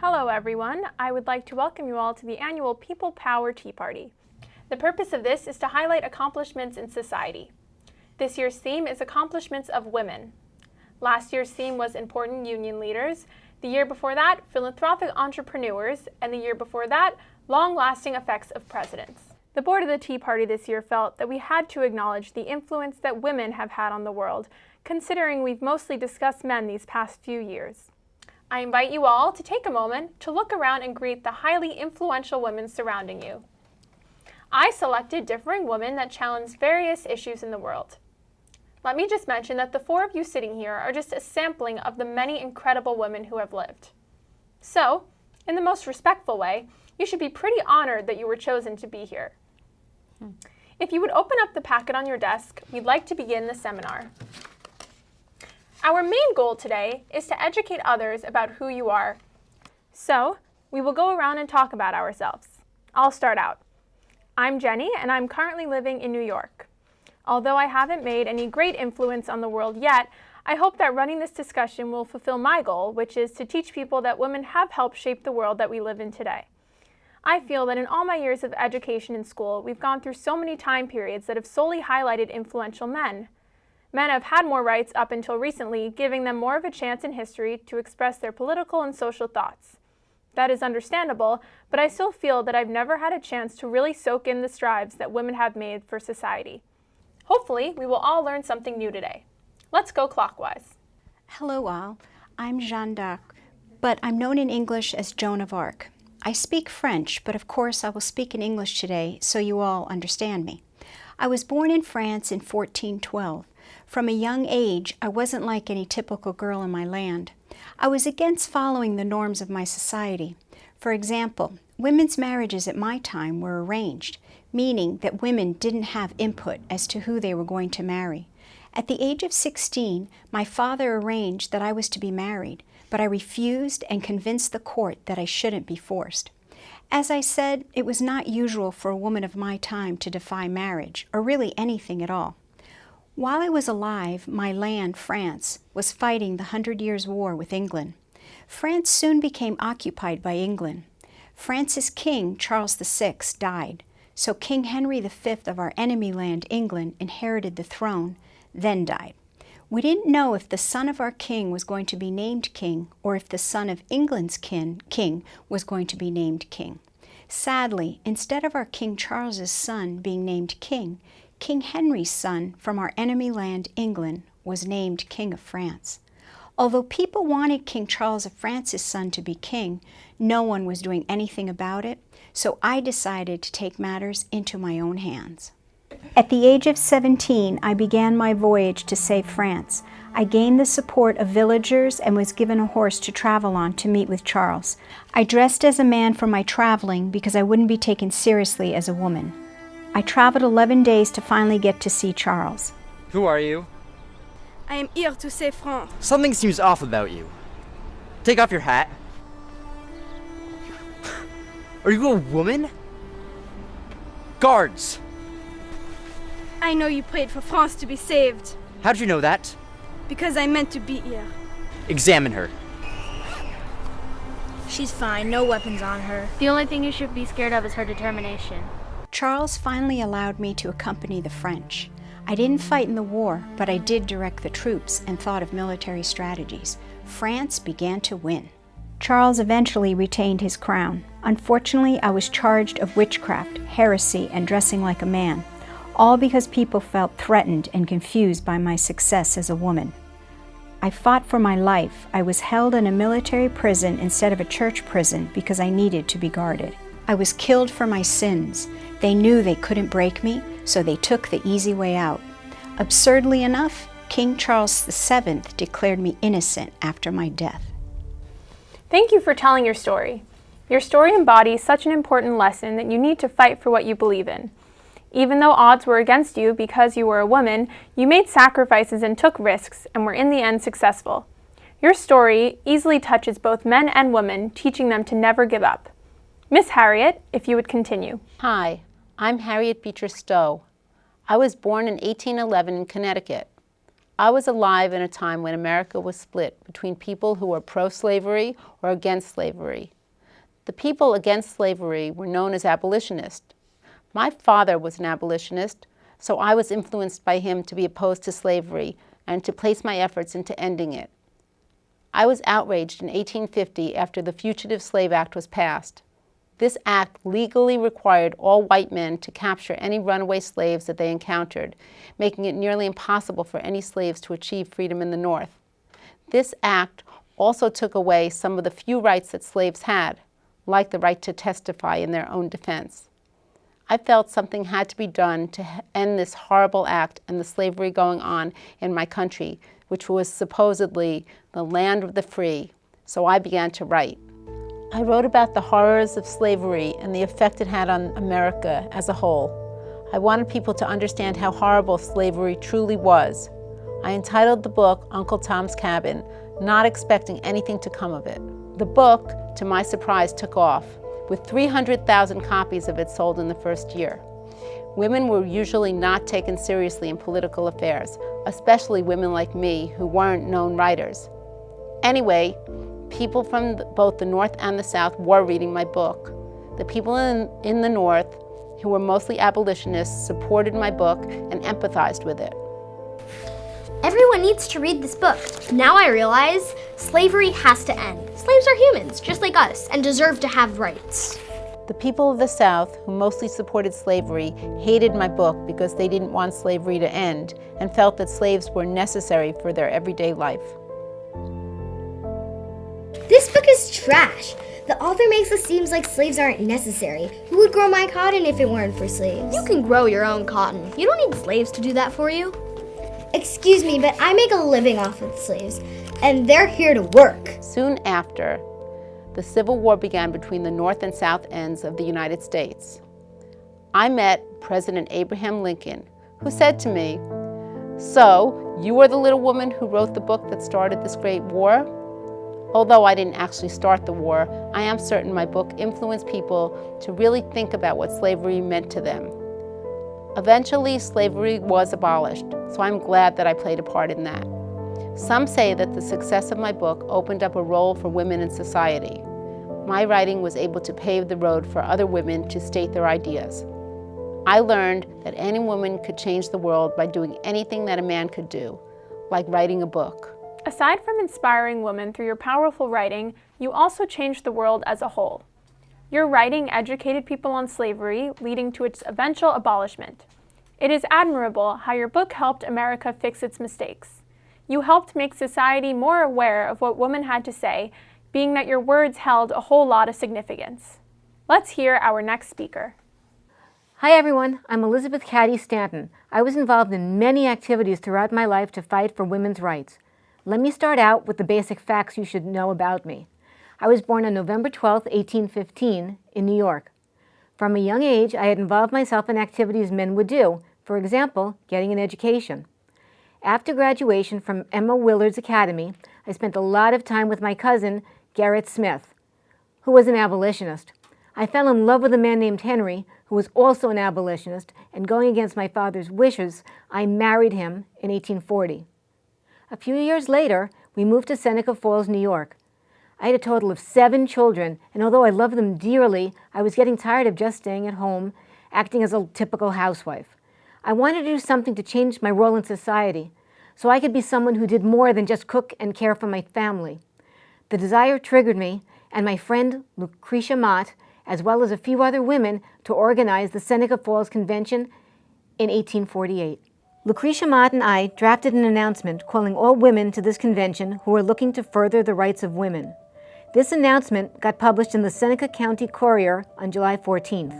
Hello everyone, I would like to welcome you all to the annual People Power Tea Party. The purpose of this is to highlight accomplishments in society. This year's theme is Accomplishments of Women. Last year's theme was Important Union Leaders, the year before that, Philanthropic Entrepreneurs, and the year before that, Long-Lasting Effects of Presidents. The board of the Tea Party this year felt that we had to acknowledge the influence that women have had on the world, considering we've mostly discussed men these past few years. I invite you all to take a moment to look around and greet the highly influential women surrounding you. I selected differing women that challenge various issues in the world. Let me just mention that the four of you sitting here are just a sampling of the many incredible women who have lived. So, in the most respectful way, you should be pretty honored that you were chosen to be here. If you would open up the packet on your desk, we'd like to begin the seminar. Our main goal today is to educate others about who you are. So, we will go around and talk about ourselves. I'll start out. I'm Jenny, and I'm currently living in New York. Although I haven't made any great influence on the world yet, I hope that running this discussion will fulfill my goal, which is to teach people that women have helped shape the world that we live in today. I feel that in all my years of education in school, we've gone through so many time periods that have solely highlighted influential men. Men have had more rights up until recently, giving them more of a chance in history to express their political and social thoughts. That is understandable, but I still feel that I've never had a chance to really soak in the strides that women have made for society. Hopefully, we will all learn something new today. Let's go clockwise. Hello all, I'm Jeanne d'Arc, but I'm known in English as Joan of Arc. I speak French, but of course I will speak in English today so you all understand me. I was born in France in 1412. From a young age, I wasn't like any typical girl in my land. I was against following the norms of my society. For example, women's marriages at my time were arranged, meaning that women didn't have input as to who they were going to marry. At the age of 16, my father arranged that I was to be married, but I refused and convinced the court that I shouldn't be forced. As I said, it was not usual for a woman of my time to defy marriage, or really anything at all. While I was alive, my land, France, was fighting the 100 Years' War with England. France soon became occupied by England. France's king, Charles VI, died, so King Henry V of our enemy land, England, inherited the throne, then died. We didn't know if the son of our king was going to be named king or if the son of England's king was going to be named king. Sadly, instead of our King Charles's son being named king, King Henry's son from our enemy land, England, was named King of France. Although people wanted King Charles of France's son to be king, no one was doing anything about it, so I decided to take matters into my own hands. At the age of 17, I began my voyage to save France. I gained the support of villagers and was given a horse to travel on to meet with Charles. I dressed as a man for my traveling because I wouldn't be taken seriously as a woman. I traveled 11 days to finally get to see Charles. Who are you? I am here to save France. Something seems off about you. Take off your hat. Are you a woman? Guards! I know you prayed for France to be saved. How'd you know that? Because I meant to be here. Examine her. She's fine, no weapons on her. The only thing you should be scared of is her determination. Charles finally allowed me to accompany the French. I didn't fight in the war, but I did direct the troops and thought of military strategies. France began to win. Charles eventually retained his crown. Unfortunately, I was charged of witchcraft, heresy, and dressing like a man, all because people felt threatened and confused by my success as a woman. I fought for my life. I was held in a military prison instead of a church prison because I needed to be guarded. I was killed for my sins. They knew they couldn't break me, so they took the easy way out. Absurdly enough, King Charles VII declared me innocent after my death. Thank you for telling your story. Your story embodies such an important lesson that you need to fight for what you believe in. Even though odds were against you because you were a woman, you made sacrifices and took risks and were in the end successful. Your story easily touches both men and women, teaching them to never give up. Miss Harriet, if you would continue. Hi, I'm Harriet Beecher Stowe. I was born in 1811 in Connecticut. I was alive in a time when America was split between people who were pro-slavery or against slavery. The people against slavery were known as abolitionists. My father was an abolitionist, so I was influenced by him to be opposed to slavery and to place my efforts into ending it. I was outraged in 1850 after the Fugitive Slave Act was passed. This act legally required all white men to capture any runaway slaves that they encountered, making it nearly impossible for any slaves to achieve freedom in the North. This act also took away some of the few rights that slaves had, like the right to testify in their own defense. I felt something had to be done to end this horrible act and the slavery going on in my country, which was supposedly the land of the free, so I began to write. I wrote about the horrors of slavery and the effect it had on America as a whole. I wanted people to understand how horrible slavery truly was. I entitled the book Uncle Tom's Cabin, not expecting anything to come of it. The book, to my surprise, took off, with 300,000 copies of it sold in the first year. Women were usually not taken seriously in political affairs, especially women like me who weren't known writers. Anyway, people from both the North and the South were reading my book. The people in the North, who were mostly abolitionists, supported my book and empathized with it. Everyone needs to read this book. Now I realize slavery has to end. Slaves are humans, just like us, and deserve to have rights. The people of the South, who mostly supported slavery, hated my book because they didn't want slavery to end and felt that slaves were necessary for their everyday life. This book is trash. The author makes it seem like slaves aren't necessary. Who would grow my cotton if it weren't for slaves? You can grow your own cotton. You don't need slaves to do that for you. Excuse me, but I make a living off of slaves, and they're here to work. Soon after, the Civil War began between the North and South ends of the United States. I met President Abraham Lincoln, who said to me, "So, you are the little woman who wrote the book that started this great war?" Although I didn't actually start the war, I am certain my book influenced people to really think about what slavery meant to them. Eventually, slavery was abolished, so I'm glad that I played a part in that. Some say that the success of my book opened up a role for women in society. My writing was able to pave the road for other women to state their ideas. I learned that any woman could change the world by doing anything that a man could do, like writing a book. Aside from inspiring women through your powerful writing, you also changed the world as a whole. Your writing educated people on slavery, leading to its eventual abolishment. It is admirable how your book helped America fix its mistakes. You helped make society more aware of what women had to say, being that your words held a whole lot of significance. Let's hear our next speaker. Hi everyone, I'm Elizabeth Caddy Stanton. I was involved in many activities throughout my life to fight for women's rights. Let me start out with the basic facts you should know about me. I was born on November 12, 1815, in New York. From a young age, I had involved myself in activities men would do, for example, getting an education. After graduation from Emma Willard's Academy, I spent a lot of time with my cousin, Gerrit Smith, who was an abolitionist. I fell in love with a man named Henry, who was also an abolitionist, and going against my father's wishes, I married him in 1840. A few years later, we moved to Seneca Falls, New York. I had a total of 7 children, and although I loved them dearly, I was getting tired of just staying at home, acting as a typical housewife. I wanted to do something to change my role in society, so I could be someone who did more than just cook and care for my family. The desire triggered me and my friend Lucretia Mott, as well as a few other women, to organize the Seneca Falls Convention in 1848. Lucretia Mott and I drafted an announcement calling all women to this convention who were looking to further the rights of women. This announcement got published in the Seneca County Courier on July 14th.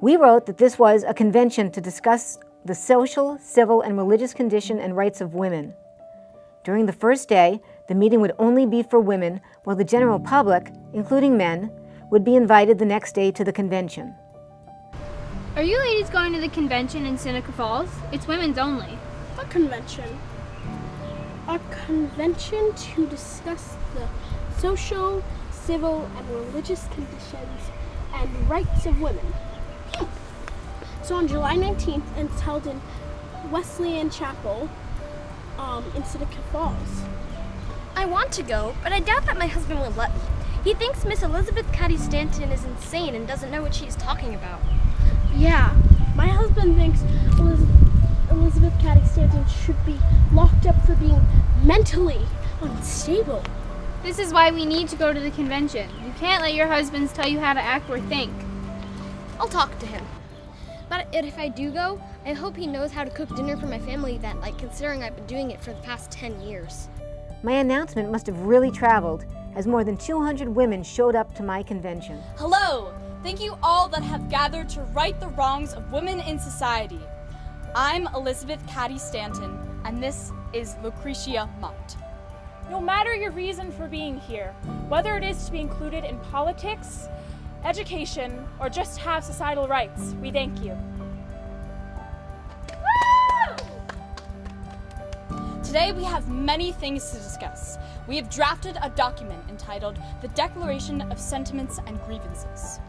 We wrote that this was a convention to discuss the social, civil, and religious condition and rights of women. During the first day, the meeting would only be for women, while the general public, including men, would be invited the next day to the convention. Are you ladies going to the convention in Seneca Falls? It's women's only. What convention? A convention to discuss the social, civil, and religious conditions and rights of women. So on July 19th, and it's held in Wesleyan Chapel, in Seneca Falls. I want to go, but I doubt that my husband would let me. He thinks Miss Elizabeth Cady Stanton is insane and doesn't know what she's talking about. Yeah, my husband thinks Elizabeth Cady Stanton should be locked up for being mentally unstable. This is why we need to go to the convention. You can't let your husbands tell you how to act or think. I'll talk to him. But if I do go, I hope he knows how to cook dinner for my family that night, considering I've been doing it for the past 10 years. My announcement must have really traveled, as more than 200 women showed up to my convention. Hello! Thank you all that have gathered to right the wrongs of women in society. I'm Elizabeth Cady Stanton, and this is Lucretia Mott. No matter your reason for being here, whether it is to be included in politics, education, or just have societal rights, we thank you. Today we have many things to discuss. We have drafted a document entitled The Declaration of Sentiments and Grievances.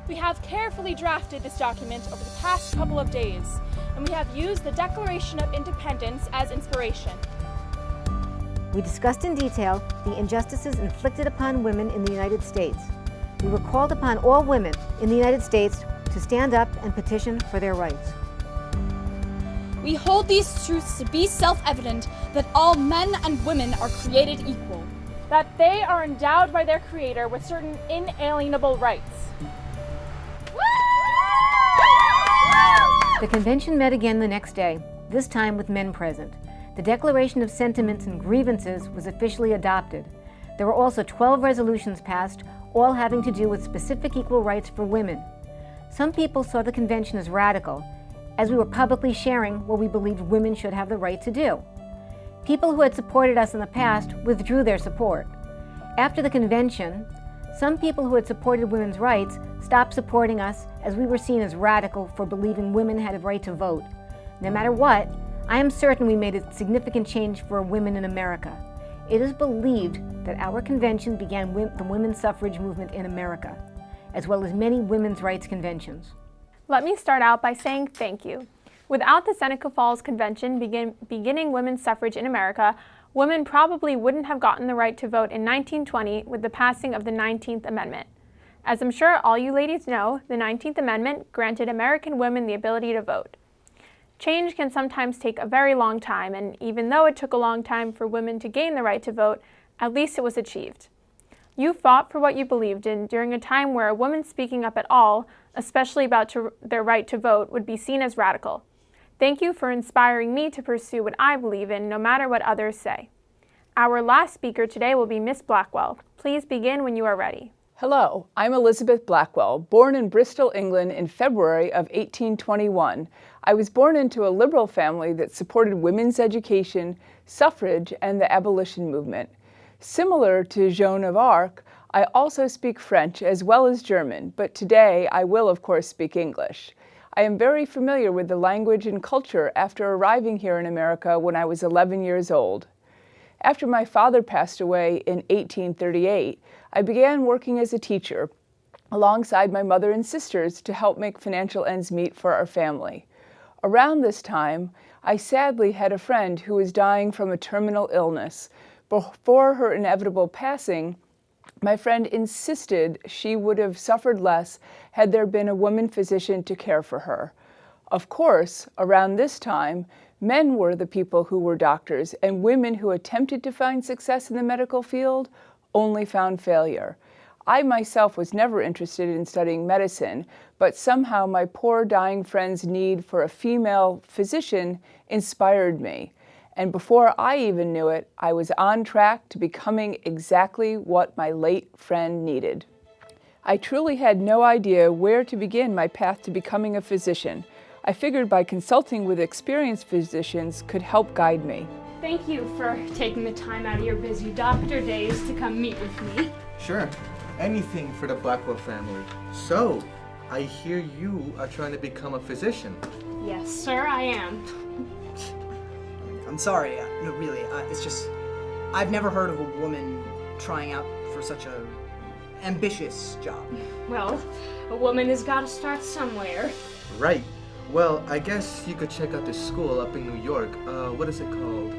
We have carefully drafted this document over the past couple of days, and we have used the Declaration of Independence as inspiration. We discussed in detail the injustices inflicted upon women in the United States. We were called upon all women in the United States to stand up and petition for their rights. We hold these truths to be self-evident that all men and women are created equal. That they are endowed by their Creator with certain inalienable rights. The convention met again the next day, this time with men present. The Declaration of Sentiments and Grievances was officially adopted. There were also 12 resolutions passed, all having to do with specific equal rights for women. Some people saw the convention as radical, as we were publicly sharing what we believed women should have the right to do. People who had supported us in the past withdrew their support. After the convention, some people who had supported women's rights stopped supporting us as we were seen as radical for believing women had a right to vote. No matter what, I am certain we made a significant change for women in America. It is believed that our convention began the women's suffrage movement in America, as well as many women's rights conventions. Let me start out by saying thank you. Without the Seneca Falls Convention beginning women's suffrage in America, women probably wouldn't have gotten the right to vote in 1920 with the passing of the 19th Amendment. As I'm sure all you ladies know, the 19th Amendment granted American women the ability to vote. Change can sometimes take a very long time, and even though it took a long time for women to gain the right to vote, at least it was achieved. You fought for what you believed in during a time where a woman speaking up at all, especially about their right to vote, would be seen as radical. Thank you for inspiring me to pursue what I believe in, no matter what others say. Our last speaker today will be Miss Blackwell. Please begin when you are ready. Hello, I'm Elizabeth Blackwell, born in Bristol, England in February of 1821. I was born into a liberal family that supported women's education, suffrage, and the abolition movement. Similar to Joan of Arc, I also speak French as well as German, but today I will of course speak English. I am very familiar with the language and culture after arriving here in America when I was 11 years old. After my father passed away in 1838, I began working as a teacher alongside my mother and sisters to help make financial ends meet for our family. Around this time, I sadly had a friend who was dying from a terminal illness. Before her inevitable passing, my friend insisted she would have suffered less had there been a woman physician to care for her. Of course, around this time, men were the people who were doctors, and women who attempted to find success in the medical field only found failure. I myself was never interested in studying medicine, but somehow my poor dying friend's need for a female physician inspired me. And before I even knew it, I was on track to becoming exactly what my late friend needed. I truly had no idea where to begin my path to becoming a physician. I figured by consulting with experienced physicians could help guide me. Thank you for taking the time out of your busy doctor days to come meet with me. Sure. Anything for the Blackwell family. So, I hear you are trying to become a physician. Yes, sir, I am. I'm sorry, no, really, it's just, I've never heard of a woman trying out for such a ambitious job. Well, a woman has got to start somewhere. Right. Well, I guess you could check out this school up in New York. What is it called?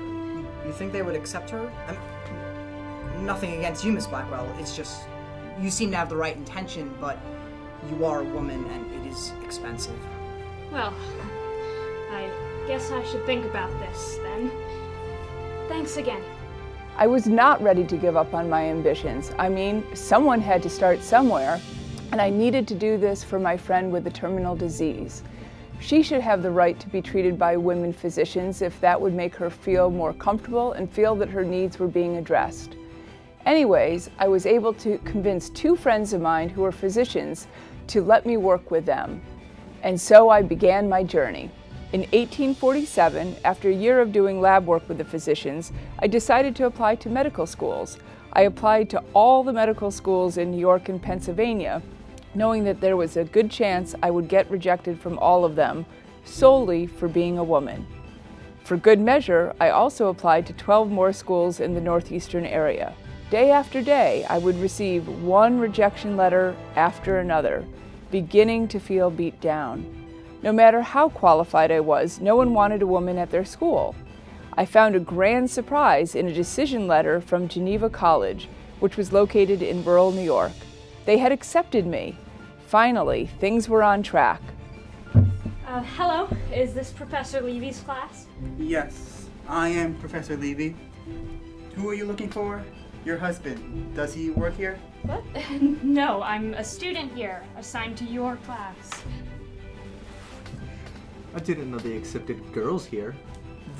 You think they would accept her? Nothing against you, Miss Blackwell. It's just, you seem to have the right intention, but you are a woman and it is expensive. Well, I guess I should think about this then. Thanks again. I was not ready to give up on my ambitions. I mean, someone had to start somewhere, and I needed to do this for my friend with a terminal disease. She should have the right to be treated by women physicians if that would make her feel more comfortable and feel that her needs were being addressed. Anyways, I was able to convince 2 friends of mine who are physicians to let me work with them. And so I began my journey. In 1847, after a year of doing lab work with the physicians, I decided to apply to medical schools. I applied to all the medical schools in New York and Pennsylvania, knowing that there was a good chance I would get rejected from all of them, solely for being a woman. For good measure, I also applied to 12 more schools in the northeastern area. Day after day, I would receive one rejection letter after another, beginning to feel beat down. No matter how qualified I was, no one wanted a woman at their school. I found a grand surprise in a decision letter from Geneva College, which was located in rural New York. They had accepted me. Finally, things were on track. Hello, is this Professor Levy's class? Yes, I am Professor Levy. Who are you looking for? Your husband. Does he work here? What? No, I'm a student here, assigned to your class. I didn't know they accepted girls here.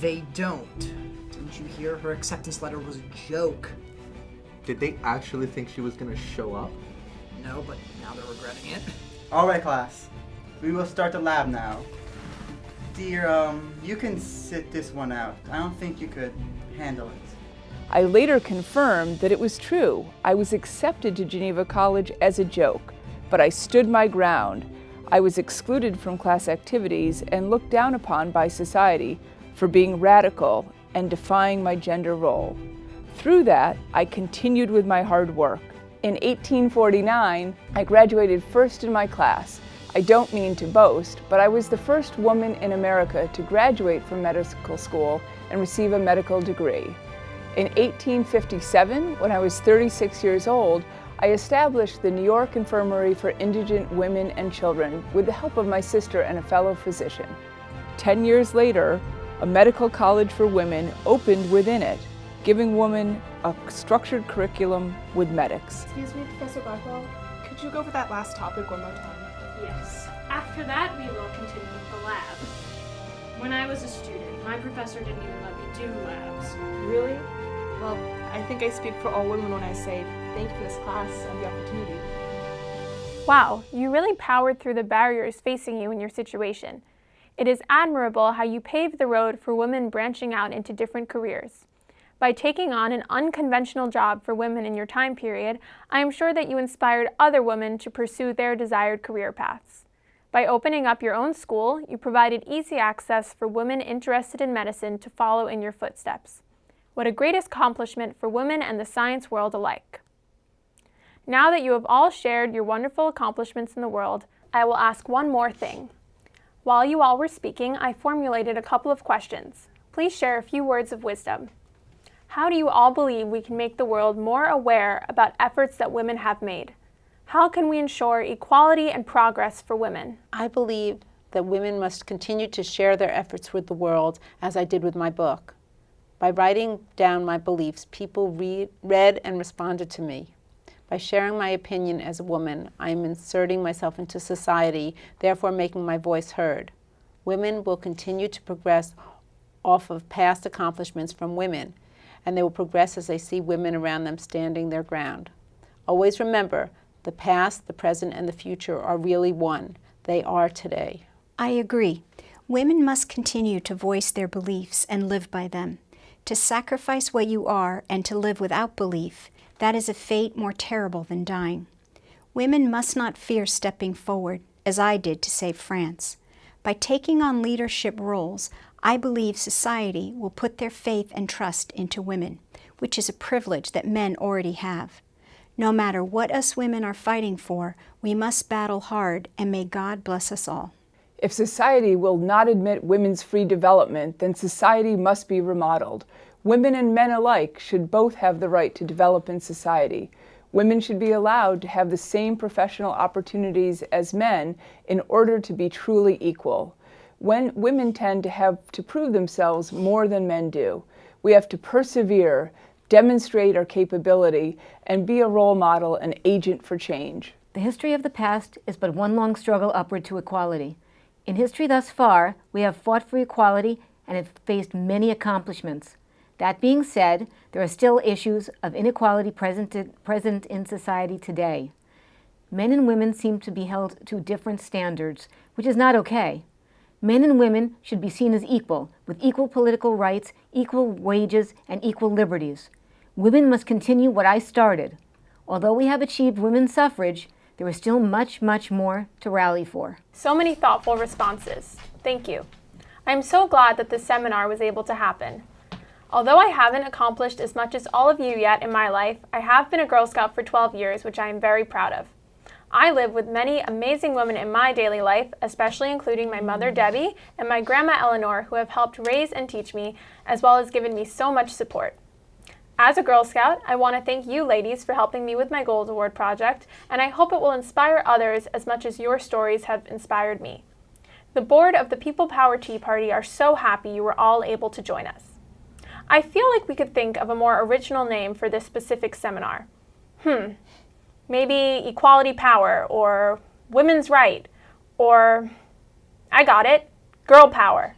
They don't. Didn't you hear? Her acceptance letter was a joke. Did they actually think she was gonna show up? No, but now they're regretting it. All right, class. We will start the lab now. Dear, you can sit this one out. I don't think you could handle it. I later confirmed that it was true. I was accepted to Geneva College as a joke, but I stood my ground. I was excluded from class activities and looked down upon by society for being radical and defying my gender role. Through that, I continued with my hard work. In 1849, I graduated first in my class. I don't mean to boast, but I was the first woman in America to graduate from medical school and receive a medical degree. In 1857, when I was 36 years old, I established the New York Infirmary for Indigent Women and Children with the help of my sister and a fellow physician. 10 years later, a medical college for women opened within it, giving women a structured curriculum with medics. Excuse me, Professor Blackwell, could you go over that last topic one more time? Yes. After that, we will continue with the lab. When I was a student, my professor didn't even let me do labs. Really? Well, I think I speak for all women when I say thank you for this class and the opportunity. Wow, you really powered through the barriers facing you in your situation. It is admirable how you paved the road for women branching out into different careers. By taking on an unconventional job for women in your time period, I am sure that you inspired other women to pursue their desired career paths. By opening up your own school, you provided easy access for women interested in medicine to follow in your footsteps. What a great accomplishment for women and the science world alike. Now that you have all shared your wonderful accomplishments in the world, I will ask one more thing. While you all were speaking, I formulated a couple of questions. Please share a few words of wisdom. How do you all believe we can make the world more aware about efforts that women have made? How can we ensure equality and progress for women? I believe that women must continue to share their efforts with the world, as I did with my book. By writing down my beliefs, people read and responded to me. By sharing my opinion as a woman, I am inserting myself into society, therefore making my voice heard. Women will continue to progress off of past accomplishments from women, and they will progress as they see women around them standing their ground. Always remember, the past, the present, and the future are really one. They are today. I agree. Women must continue to voice their beliefs and live by them. To sacrifice what you are and to live without belief, that is a fate more terrible than dying. Women must not fear stepping forward, as I did to save France. By taking on leadership roles, I believe society will put their faith and trust into women, which is a privilege that men already have. No matter what us women are fighting for, we must battle hard, and may God bless us all. If society will not admit women's free development, then society must be remodeled. Women and men alike should both have the right to develop in society. Women should be allowed to have the same professional opportunities as men in order to be truly equal. When women tend to have to prove themselves more than men do, we have to persevere, demonstrate our capability, and be a role model and agent for change. The history of the past is but one long struggle upward to equality. In history thus far, we have fought for equality and have faced many accomplishments. That being said, there are still issues of inequality present in society today. Men and women seem to be held to different standards, which is not okay. Men and women should be seen as equal, with equal political rights, equal wages, and equal liberties. Women must continue what I started. Although we have achieved women's suffrage, there is still much, much more to rally for. So many thoughtful responses. Thank you. I'm so glad that this seminar was able to happen. Although I haven't accomplished as much as all of you yet in my life, I have been a Girl Scout for 12 years, which I am very proud of. I live with many amazing women in my daily life, especially including my mother Debbie and my grandma Eleanor, who have helped raise and teach me, as well as given me so much support. As a Girl Scout, I want to thank you ladies for helping me with my Gold Award project, and I hope it will inspire others as much as your stories have inspired me. The board of the People Power Tea Party are so happy you were all able to join us. I feel like we could think of a more original name for this specific seminar. Maybe Equality Power, or Women's Right, or, I got it, Girl Power.